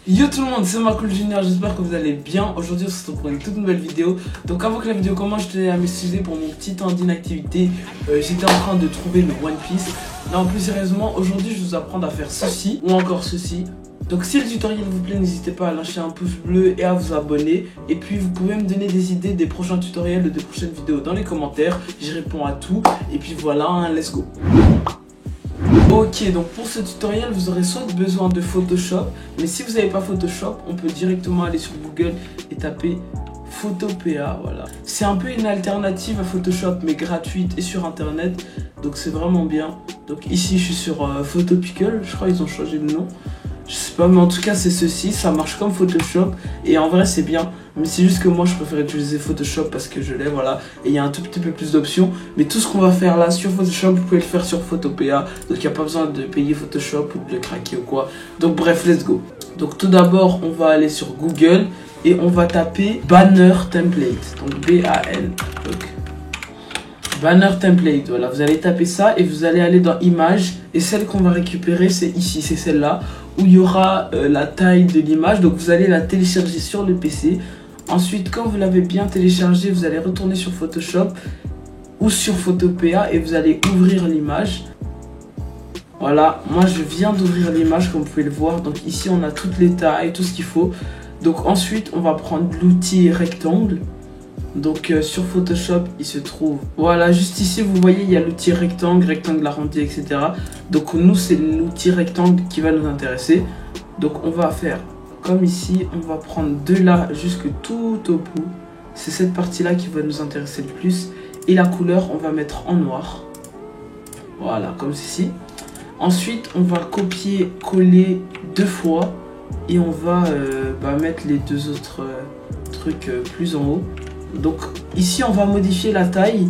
Yo tout le monde, c'est Marcool Junior, j'espère que vous allez bien. Aujourd'hui on se retrouve pour une toute nouvelle vidéo. Donc avant que la vidéo commence, je tenais à m'excuser pour mon petit temps d'inactivité. J'étais en train de trouver le One Piece. Non, plus sérieusement, aujourd'hui je vais vous apprendre à faire ceci ou encore ceci. Donc si le tutoriel vous plaît, n'hésitez pas à lâcher un pouce bleu et à vous abonner. Et puis vous pouvez me donner des idées des prochains tutoriels ou des prochaines vidéos dans les commentaires. J'y réponds à tout. Et puis voilà, hein, let's go. Ok, donc pour ce tutoriel, vous aurez soit besoin de Photoshop, mais si vous n'avez pas Photoshop, on peut directement aller sur Google et taper Photopea, voilà. C'est un peu une alternative à Photoshop, mais gratuite et sur internet, donc c'est vraiment bien. Donc ici, je suis sur Photopickle, je crois qu'ils ont changé de nom. Je sais pas, mais en tout cas, c'est ceci, ça marche comme Photoshop, et en vrai, c'est bien. Mais c'est juste que moi, je préfère utiliser Photoshop parce que je l'ai, voilà. Et il y a un tout petit peu plus d'options. Mais tout ce qu'on va faire là sur Photoshop, vous pouvez le faire sur Photopea. Donc, il n'y a pas besoin de payer Photoshop ou de le craquer ou quoi. Donc, bref, let's go. Donc, tout d'abord, on va aller sur Google et on va taper Banner Template. Donc, B-A-N. Banner Template, voilà. Vous allez taper ça et vous allez aller dans Images. Et celle qu'on va récupérer, c'est ici, c'est celle-là, où il y aura la taille de l'image. Donc, vous allez la télécharger sur le PC. Ensuite, quand vous l'avez bien téléchargé, vous allez retourner sur Photoshop ou sur Photopea et vous allez ouvrir l'image. Voilà, moi je viens d'ouvrir l'image comme vous pouvez le voir. Donc ici, on a toutes les tailles, tout ce qu'il faut. Donc ensuite, on va prendre l'outil rectangle. Donc sur Photoshop, il se trouve, voilà, juste ici, vous voyez, il y a l'outil rectangle, rectangle arrondi, etc. Donc nous, c'est l'outil rectangle qui va nous intéresser. Donc on va faire comme ici, on va prendre de là jusque tout au bout. C'est cette partie-là qui va nous intéresser le plus. Et la couleur, on va mettre en noir. Voilà, comme ceci. Ensuite, on va copier, coller deux fois. Et on va mettre les deux autres trucs plus en haut. Donc ici, on va modifier la taille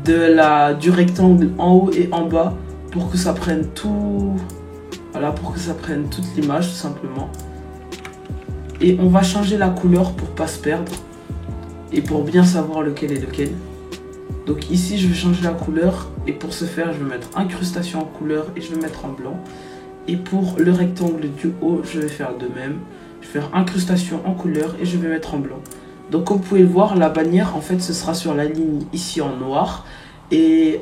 du rectangle en haut et en bas pour que ça prenne tout. Voilà, pour que ça prenne toute l'image, tout simplement. Et on va changer la couleur pour pas se perdre et pour bien savoir lequel est lequel. Donc ici je vais changer la couleur et pour ce faire je vais mettre incrustation en couleur et je vais mettre en blanc. Et pour le rectangle du haut je vais faire de même. Je vais faire incrustation en couleur et je vais mettre en blanc. Donc comme vous pouvez le voir, la bannière en fait ce sera sur la ligne ici en noir. Et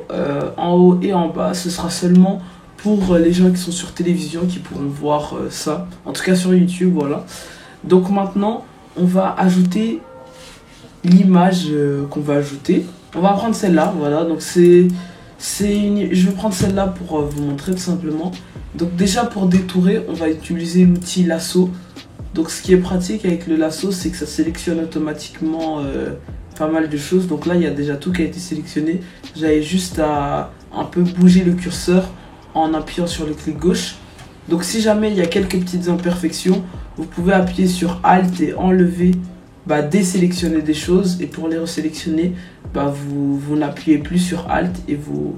en haut et en bas ce sera seulement pour les gens qui sont sur télévision qui pourront voir ça. En tout cas sur YouTube, voilà. Donc maintenant, on va ajouter l'image qu'on va ajouter. On va prendre celle-là, voilà. Donc je vais prendre celle-là pour vous montrer tout simplement. Donc déjà pour détourer, on va utiliser l'outil lasso. Donc ce qui est pratique avec le lasso, c'est que ça sélectionne automatiquement pas mal de choses. Donc là, il y a déjà tout qui a été sélectionné. J'avais juste à un peu bouger le curseur en appuyant sur le clic gauche. Donc si jamais il y a quelques petites imperfections, vous pouvez appuyer sur Alt et enlever, désélectionner des choses. Et pour les resélectionner, vous n'appuyez plus sur Alt et vous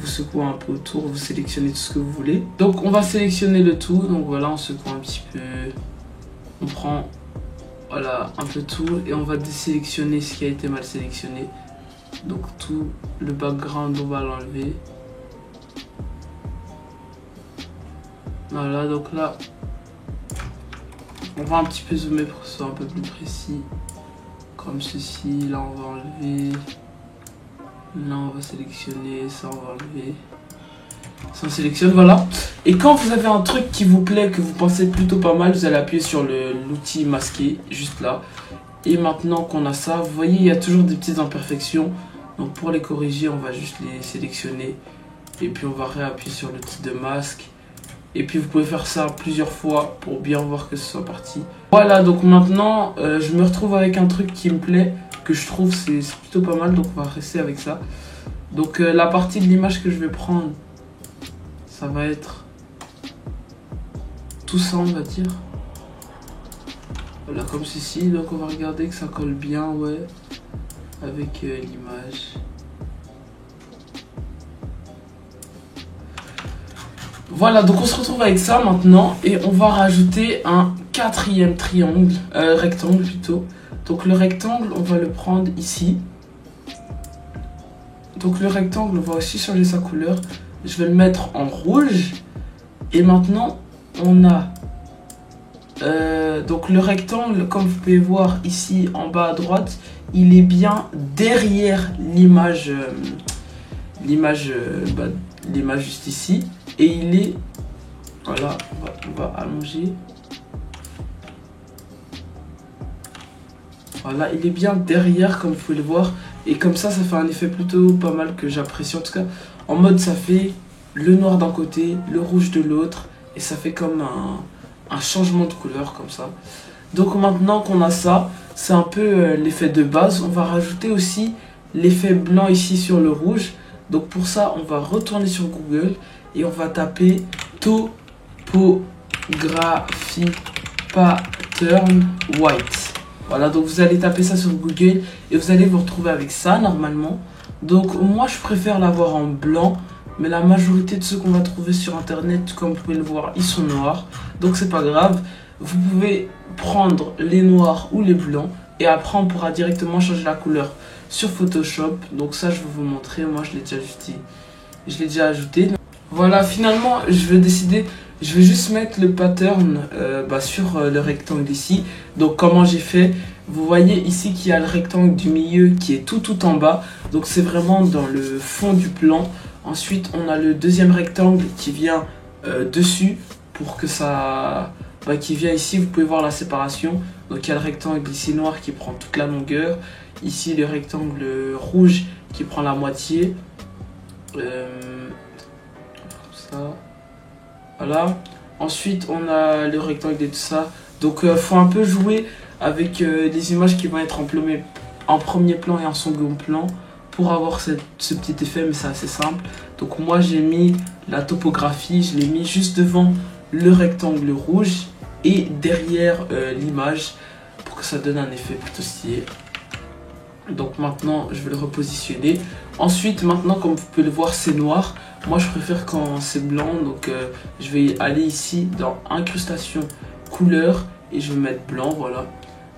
secouez un peu autour, vous sélectionnez tout ce que vous voulez. Donc on va sélectionner le tout, donc voilà, on secoue un petit peu, on prend voilà, un peu tout et on va désélectionner ce qui a été mal sélectionné. Donc tout le background, on va l'enlever. Voilà, donc là, on va un petit peu zoomer pour que ce soit un peu plus précis. Comme ceci, là on va enlever. Là on va sélectionner, ça on va enlever. Ça on sélectionne, voilà. Et quand vous avez un truc qui vous plaît, que vous pensez plutôt pas mal, vous allez appuyer sur l'outil masqué, juste là. Et maintenant qu'on a ça, vous voyez, il y a toujours des petites imperfections. Donc pour les corriger, on va juste les sélectionner. Et puis on va réappuyer sur l'outil de masque. Et puis vous pouvez faire ça plusieurs fois pour bien voir que ce soit parti. Voilà, donc maintenant je me retrouve avec un truc qui me plaît, que je trouve c'est plutôt pas mal, donc on va rester avec ça. Donc la partie de l'image que je vais prendre, ça va être tout ça, on va dire. Voilà, comme ceci. Donc on va regarder que ça colle bien, ouais, avec l'image. Voilà, donc on se retrouve avec ça maintenant et on va rajouter un quatrième triangle, rectangle plutôt. Donc le rectangle, on va le prendre ici. Donc le rectangle, on va aussi changer sa couleur. Je vais le mettre en rouge. Et maintenant, on a Donc le rectangle, comme vous pouvez voir ici en bas à droite, il est bien derrière l'image, l'image juste ici. Et il est, voilà, on va allonger. Voilà, il est bien derrière comme vous pouvez le voir. Et comme ça fait un effet plutôt pas mal que j'apprécie. En tout cas, en mode ça fait le noir d'un côté, le rouge de l'autre. Et ça fait comme un changement de couleur comme ça. Donc maintenant qu'on a ça, c'est un peu l'effet de base. On va rajouter aussi l'effet blanc ici sur le rouge. Donc pour ça, on va retourner sur Google et on va taper topographie pattern white. Voilà, donc vous allez taper ça sur Google et vous allez vous retrouver avec ça normalement. Donc moi je préfère l'avoir en blanc, mais la majorité de ceux qu'on va trouver sur internet, comme vous pouvez le voir, ils sont noirs. Donc c'est pas grave, vous pouvez prendre les noirs ou les blancs et après on pourra directement changer la couleur sur Photoshop. Donc ça je vais vous montrer, moi je l'ai déjà ajouté. Voilà, finalement je vais décider. Je vais juste mettre le pattern sur le rectangle ici. Donc comment j'ai fait, vous voyez ici qu'il y a le rectangle du milieu qui est tout en bas. Donc c'est vraiment dans le fond du plan. Ensuite on a le deuxième rectangle qui vient dessus pour que ça... qui vient ici, vous pouvez voir la séparation. Donc il y a le rectangle ici noir qui prend toute la longueur. Ici le rectangle rouge qui prend la moitié. Ça... Voilà, ensuite on a le rectangle et tout ça. Donc faut un peu jouer avec les images qui vont être en premier plan et en second plan pour avoir ce petit effet, mais c'est assez simple. Donc moi j'ai mis la topographie, je l'ai mis juste devant le rectangle rouge et derrière l'image pour que ça donne un effet plutôt stylé. Donc maintenant je vais le repositionner. Ensuite maintenant comme vous pouvez le voir c'est noir. Moi je préfère quand c'est blanc, donc je vais aller ici dans incrustation couleur et je vais mettre blanc, voilà.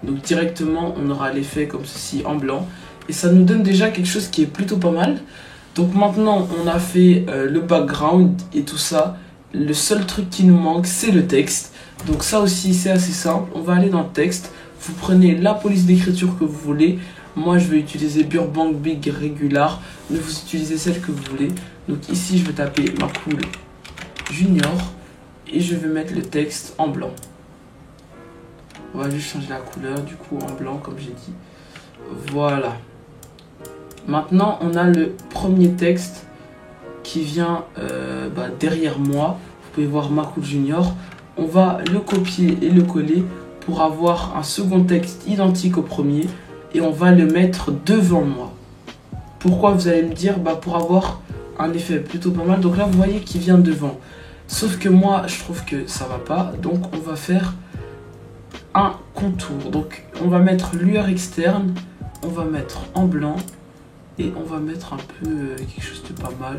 Donc directement on aura l'effet comme ceci en blanc et ça nous donne déjà quelque chose qui est plutôt pas mal. Donc maintenant on a fait le background et tout ça. Le seul truc qui nous manque c'est le texte. Donc ça aussi c'est assez simple, on va aller dans le texte. Vous prenez la police d'écriture que vous voulez. Moi je vais utiliser Burbank Big Regular, mais vous utilisez celle que vous voulez. Donc ici je vais taper Macool Junior et je vais mettre le texte en blanc. On va juste changer la couleur du coup en blanc comme j'ai dit. Voilà. Maintenant on a le premier texte qui vient derrière moi. Vous pouvez voir Macool Junior. On va le copier et le coller pour avoir un second texte identique au premier. Et on va le mettre devant moi. Pourquoi vous allez me dire? Pour avoir un effet plutôt pas mal. Donc là vous voyez qu'il vient devant. Sauf que moi je trouve que ça va pas. Donc on va faire un contour. Donc on va mettre lueur externe. On va mettre en blanc. Et on va mettre un peu quelque chose de pas mal.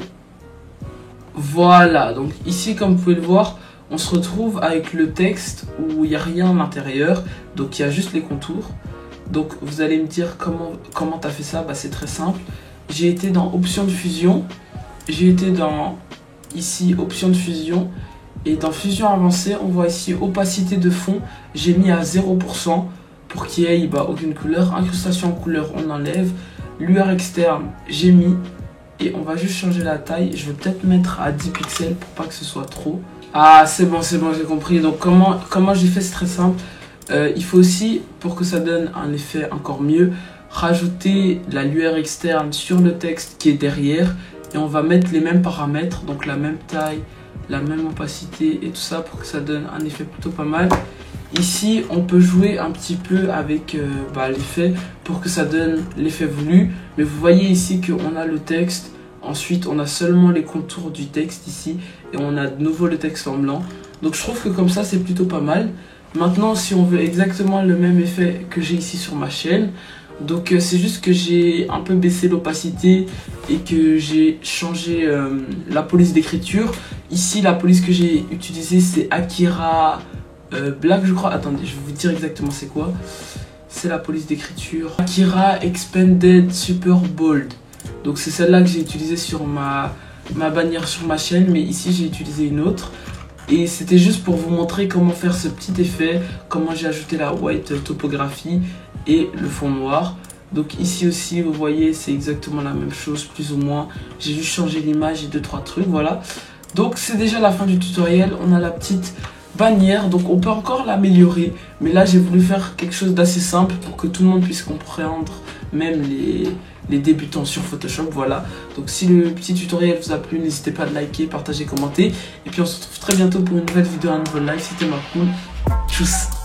Voilà. Donc ici comme vous pouvez le voir, on se retrouve avec le texte où il n'y a rien à l'intérieur. Donc il y a juste les contours. Donc vous allez me dire comment tu as fait ça. C'est très simple. J'ai été dans option de fusion. J'ai été dans ici option de fusion. Et dans fusion avancée, on voit ici opacité de fond. J'ai mis à 0% pour qu'il y ait aucune couleur. Incrustation en couleur, on enlève. Lueur externe, j'ai mis. Et on va juste changer la taille. Je vais peut-être mettre à 10 pixels pour pas que ce soit trop. Ah c'est bon, j'ai compris. Donc comment j'ai fait, c'est très simple. Il faut aussi, pour que ça donne un effet encore mieux, rajouter la lueur externe sur le texte qui est derrière. Et on va mettre les mêmes paramètres, donc la même taille, la même opacité et tout ça pour que ça donne un effet plutôt pas mal. Ici, on peut jouer un petit peu avec l'effet pour que ça donne l'effet voulu. Mais vous voyez ici qu'on a le texte. Ensuite, on a seulement les contours du texte ici. Et on a de nouveau le texte en blanc. Donc je trouve que comme ça, c'est plutôt pas mal. Maintenant, si on veut exactement le même effet que j'ai ici sur ma chaîne, donc c'est juste que j'ai un peu baissé l'opacité et que j'ai changé la police d'écriture. Ici, la police que j'ai utilisée, c'est Akira Black, je crois. Attendez, je vais vous dire exactement c'est quoi. C'est la police d'écriture Akira Expanded Super Bold. Donc c'est celle-là que j'ai utilisée sur ma bannière sur ma chaîne, mais ici j'ai utilisé une autre. Et c'était juste pour vous montrer comment faire ce petit effet, comment j'ai ajouté la white topographie et le fond noir. Donc ici aussi, vous voyez, c'est exactement la même chose, plus ou moins. J'ai juste changé l'image et 2-3 trucs, voilà. Donc c'est déjà la fin du tutoriel. On a la petite bannière, donc on peut encore l'améliorer. Mais là, j'ai voulu faire quelque chose d'assez simple pour que tout le monde puisse comprendre, même les débutants sur Photoshop, voilà. Donc si le petit tutoriel vous a plu, n'hésitez pas à liker, partager, commenter. Et puis on se retrouve très bientôt pour une nouvelle vidéo, un nouveau live. C'était Marcool. Tchuss.